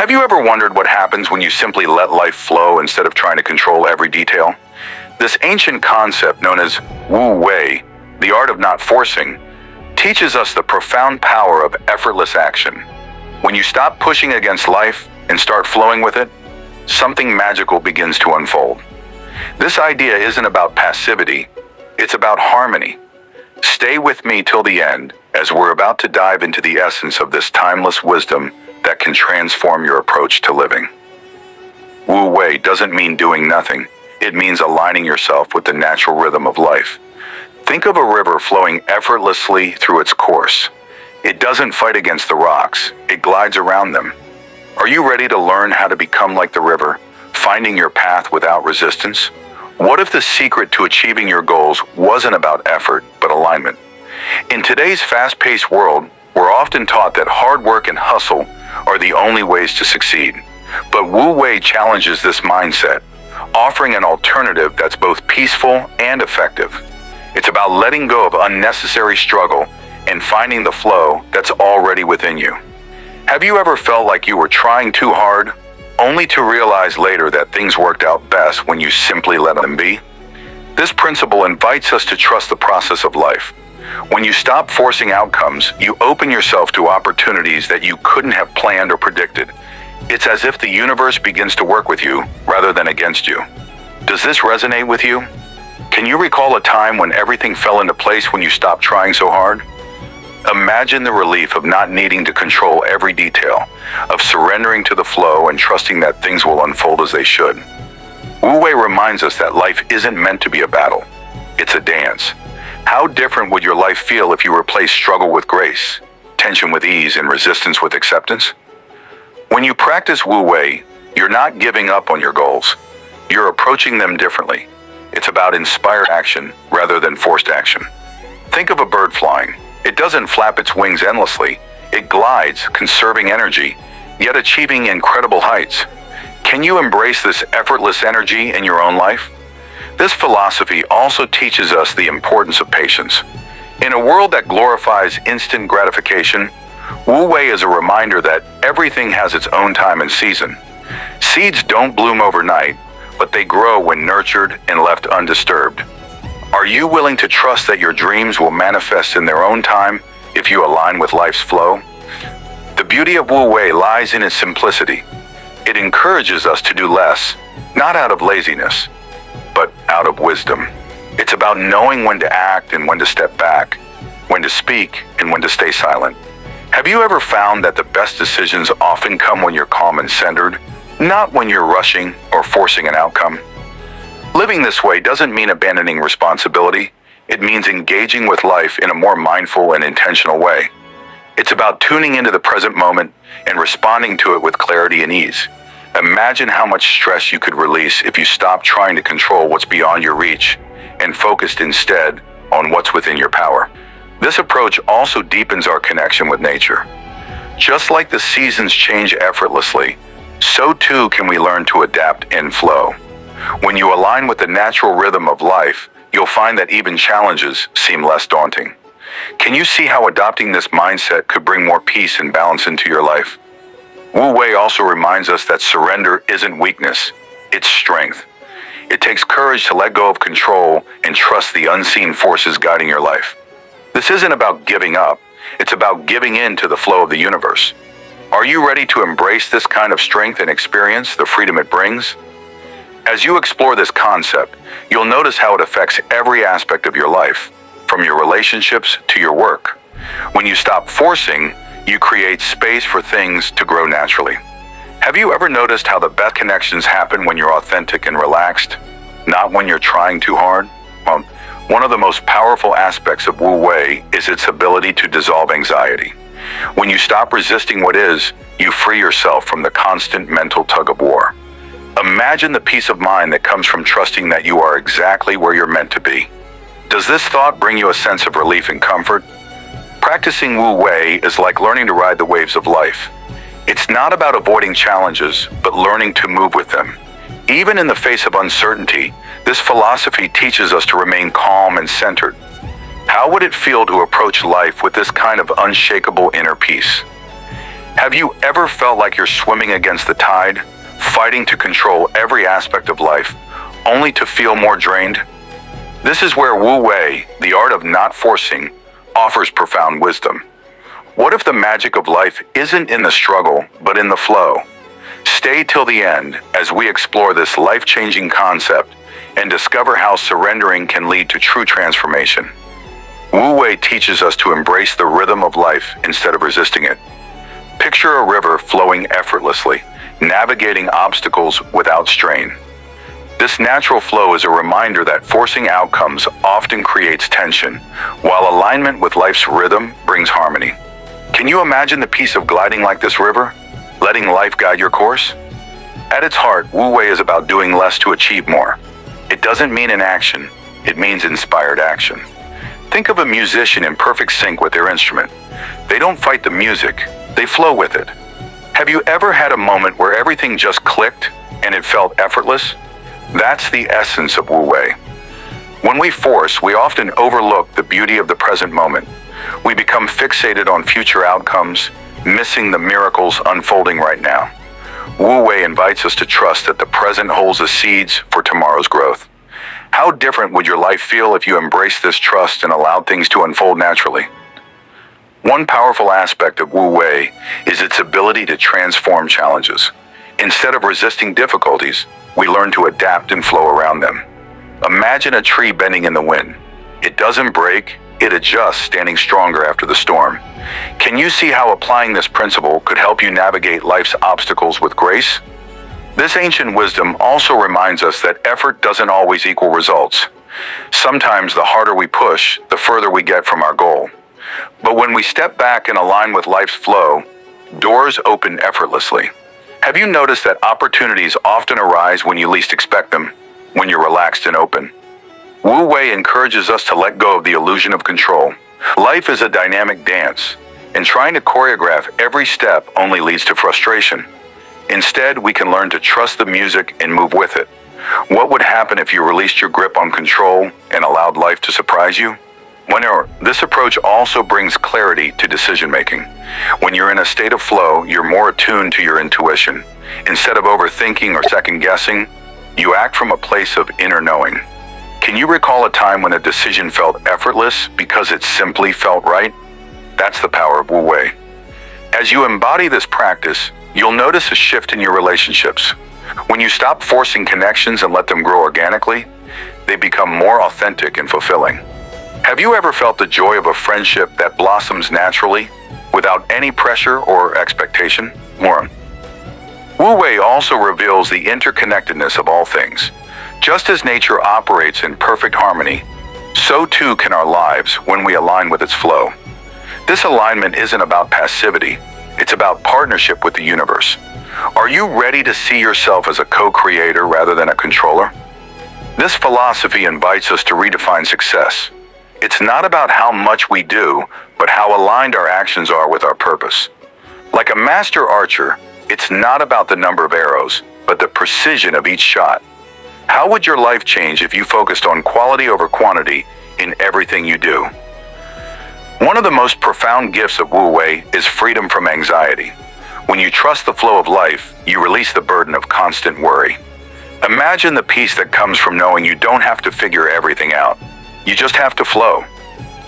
Have you ever wondered what happens when you simply let life flow instead of trying to control every detail? This ancient concept known as Wu Wei, the art of not forcing, teaches us the profound power of effortless action. When you stop pushing against life and start flowing with it, something magical begins to unfold. This idea isn't about passivity, it's about harmony. Stay with me till the end, as we're about to dive into the essence of this timeless wisdom that can transform your approach to living. Wu Wei doesn't mean doing nothing. It means aligning yourself with the natural rhythm of life. Think of a river flowing effortlessly through its course. It doesn't fight against the rocks, it glides around them. Are you ready to learn how to become like the river, finding your path without resistance? What if the secret to achieving your goals wasn't about effort, but alignment? In today's fast-paced world, we're often taught that hard work and hustle are the only ways to succeed. But Wu Wei challenges this mindset, offering an alternative that's both peaceful and effective. It's about letting go of unnecessary struggle and finding the flow that's already within you. Have you ever felt like you were trying too hard, only to realize later that things worked out best when you simply let them be? This principle invites us to trust the process of life. When you stop forcing outcomes, you open yourself to opportunities that you couldn't have planned or predicted. It's as if the universe begins to work with you rather than against you. Does this resonate with you? Can you recall a time when everything fell into place when you stopped trying so hard? Imagine the relief of not needing to control every detail, of surrendering to the flow and trusting that things will unfold as they should. Wu Wei reminds us that life isn't meant to be a battle. It's a dance. How different would your life feel if you replaced struggle with grace, tension with ease, and resistance with acceptance? When you practice Wu Wei, you're not giving up on your goals. You're approaching them differently. It's about inspired action rather than forced action. Think of a bird flying. It doesn't flap its wings endlessly. It glides, conserving energy, yet achieving incredible heights. Can you embrace this effortless energy in your own life? This philosophy also teaches us the importance of patience. In a world that glorifies instant gratification, Wu Wei is a reminder that everything has its own time and season. Seeds don't bloom overnight, but they grow when nurtured and left undisturbed. Are you willing to trust that your dreams will manifest in their own time if you align with life's flow? The beauty of Wu Wei lies in its simplicity. It encourages us to do less, not out of laziness, but out of wisdom. It's about knowing when to act and when to step back, when to speak and when to stay silent. Have you ever found that the best decisions often come when you're calm and centered, not when you're rushing or forcing an outcome? Living this way doesn't mean abandoning responsibility. It means engaging with life in a more mindful and intentional way. It's about tuning into the present moment and responding to it with clarity and ease. Imagine how much stress you could release if you stopped trying to control what's beyond your reach and focused instead on what's within your power. This approach also deepens our connection with nature. Just like the seasons change effortlessly, so too can we learn to adapt and flow. When you align with the natural rhythm of life, you'll find that even challenges seem less daunting. Can you see how adopting this mindset could bring more peace and balance into your life? Wu Wei also reminds us that surrender isn't weakness, it's strength. It takes courage to let go of control and trust the unseen forces guiding your life. This isn't about giving up, it's about giving in to the flow of the universe. Are you ready to embrace this kind of strength and experience the freedom it brings? As you explore this concept, you'll notice how it affects every aspect of your life, from your relationships to your work. When you stop forcing, you create space for things to grow naturally. Have you ever noticed how the best connections happen when you're authentic and relaxed, not when you're trying too hard? Well, one of the most powerful aspects of Wu Wei is its ability to dissolve anxiety. When you stop resisting what is, you free yourself from the constant mental tug-of-war. Imagine the peace of mind that comes from trusting that you are exactly where you're meant to be. Does this thought bring you a sense of relief and comfort? Practicing Wu Wei is like learning to ride the waves of life. It's not about avoiding challenges, but learning to move with them. Even in the face of uncertainty, this philosophy teaches us to remain calm and centered. How would it feel to approach life with this kind of unshakable inner peace? Have you ever felt like you're swimming against the tide, fighting to control every aspect of life, only to feel more drained? This is where Wu Wei, the art of not forcing, offers profound wisdom. What if the magic of life isn't in the struggle, but in the flow? Stay till the end as we explore this life-changing concept and discover how surrendering can lead to true transformation. Wu Wei teaches us to embrace the rhythm of life instead of resisting it. Picture a river flowing effortlessly, navigating obstacles without strain. This natural flow is a reminder that forcing outcomes often creates tension, while alignment with life's rhythm brings harmony. Can you imagine the peace of gliding like this river, letting life guide your course? At its heart, Wu Wei is about doing less to achieve more. It doesn't mean inaction, it means inspired action. Think of a musician in perfect sync with their instrument. They don't fight the music, they flow with it. Have you ever had a moment where everything just clicked and it felt effortless? That's the essence of Wu Wei. When we force, we often overlook the beauty of the present moment. We become fixated on future outcomes, missing the miracles unfolding right now. Wu Wei invites us to trust that the present holds the seeds for tomorrow's growth. How different would your life feel if you embraced this trust and allowed things to unfold naturally? One powerful aspect of Wu Wei is its ability to transform challenges. Instead of resisting difficulties, we learn to adapt and flow around them. Imagine a tree bending in the wind. It doesn't break, it adjusts, standing stronger after the storm. Can you see how applying this principle could help you navigate life's obstacles with grace? This ancient wisdom also reminds us that effort doesn't always equal results. Sometimes the harder we push, the further we get from our goal. But when we step back and align with life's flow, doors open effortlessly. Have you noticed that opportunities often arise when you least expect them, when you're relaxed and open? Wu Wei encourages us to let go of the illusion of control. Life is a dynamic dance, and trying to choreograph every step only leads to frustration. Instead, we can learn to trust the music and move with it. What would happen if you released your grip on control and allowed life to surprise you? This approach also brings clarity to decision-making. When you're in a state of flow, you're more attuned to your intuition. Instead of overthinking or second-guessing, you act from a place of inner knowing. Can you recall a time when a decision felt effortless because it simply felt right? That's the power of Wu Wei. As you embody this practice, you'll notice a shift in your relationships. When you stop forcing connections and let them grow organically, they become more authentic and fulfilling. Have you ever felt the joy of a friendship that blossoms naturally, without any pressure or expectation? Wu Wei also reveals the interconnectedness of all things. Just as nature operates in perfect harmony, so too can our lives when we align with its flow. This alignment isn't about passivity, it's about partnership with the universe. Are you ready to see yourself as a co-creator rather than a controller? This philosophy invites us to redefine success. It's not about how much we do, but how aligned our actions are with our purpose. Like a master archer, it's not about the number of arrows, but the precision of each shot. How would your life change if you focused on quality over quantity in everything you do? One of the most profound gifts of Wu Wei is freedom from anxiety. When you trust the flow of life, you release the burden of constant worry. Imagine the peace that comes from knowing you don't have to figure everything out. You just have to flow.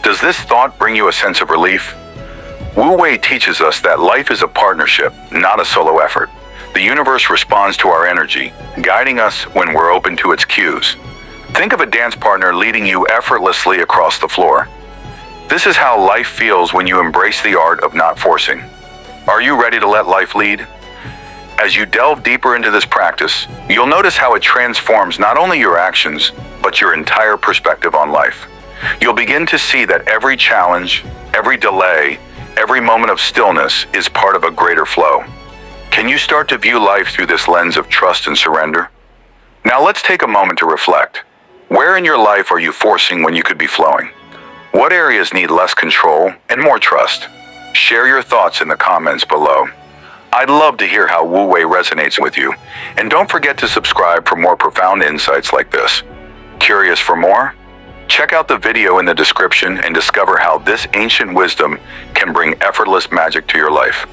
Does this thought bring you a sense of relief? Wu Wei teaches us that life is a partnership, not a solo effort. The universe responds to our energy, guiding us when we're open to its cues. Think of a dance partner leading you effortlessly across the floor. This is how life feels when you embrace the art of not forcing. Are you ready to let life lead? As you delve deeper into this practice, you'll notice how it transforms not only your actions, but your entire perspective on life. You'll begin to see that every challenge, every delay, every moment of stillness is part of a greater flow. Can you start to view life through this lens of trust and surrender? Now let's take a moment to reflect. Where in your life are you forcing when you could be flowing? What areas need less control and more trust? Share your thoughts in the comments below. I'd love to hear how Wu Wei resonates with you, and don't forget to subscribe for more profound insights like this. Curious for more? Check out the video in the description and discover how this ancient wisdom can bring effortless magic to your life.